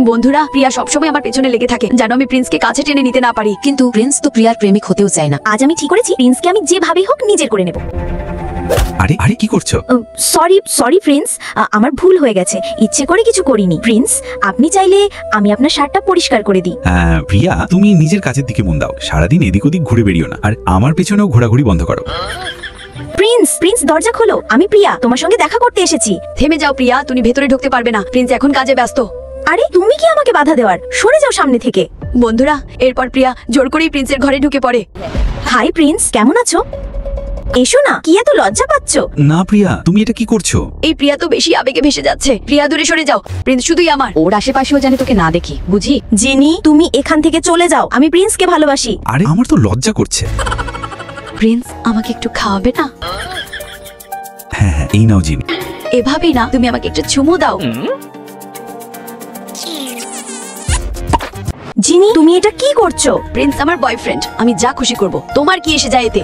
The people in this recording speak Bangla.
বন্ধুরা, প্রিয়া সবসময় আমার পেছনে লেগে থাকে যেন আমি প্রিন্সকে কাছে টেনে নিতে না পারি। কিন্তু প্রিন্স তো প্রিয়ার প্রেমিক হতেও চায় না। আজ আমি ঠিক করেছি প্রিন্সকে আমি যেভাবেই হোক নিজের করে নেব। আরে আরে কি করছো? সরি প্রিন্স, আমার ভুল হয়ে গেছে, ইচ্ছে করে কিছু করিনি। প্রিন্স, আপনি চাইলে আমি আপনার শার্টটা পরিষ্কার করে দিই। প্রিয়া, তুমি নিজের কাজের দিকে মন দাও, সারাদিন এদিক ওদিক ঘুরে বেরিও না, আর আমার পেছনেও ঘোরাঘুরি বন্ধ করো। প্রিন্স দরজা খোলো, আমি প্রিয়া তোমার সঙ্গে দেখা করতে এসেছি। থেমে যাও প্রিয়া, তুমি ভেতরে ঢুকতে পারবে না, প্রিন্স এখন কাজে ব্যস্ত। আরে তুমি কি আমাকে বাধা দেওয়ার? সরে যাও সামনে থেকে। বন্ধুরা, এরপর প্রিয়া জোর করেই প্রিন্সের ঘরে ঢুকে পড়ে। হাই প্রিন্স, কেমন আছো? এসো না, কি এত লজ্জা পাচ্ছ? না প্রিয়া, তুমি এটা কি করছো? এই প্রিয়া তো বেশি আবেগে ভেসে যাচ্ছে। প্রিয়া দূরে সরে যাও, প্রিন্স শুধুই আমার। ওর আশেপাশেও জানি তোকে না দেখি, বুঝি? জিনি, তুমি এখান থেকে চলে যাও, আমি প্রিন্সকে ভালোবাসি। আরে আমার তো লজ্জা করছে। প্রিন্স, আমাকে একটু খাওয়াবে না? হ্যাঁ, এই নাও জিনি। এভাবেই না, তুমি আমাকে একটু চুমু দাও। জিনি, তুমি এটা কি করছো? প্রিন্স আমার বয়ফ্রেন্ড, আমি যা খুশি করব, তোমার কি এসে যায় এতে?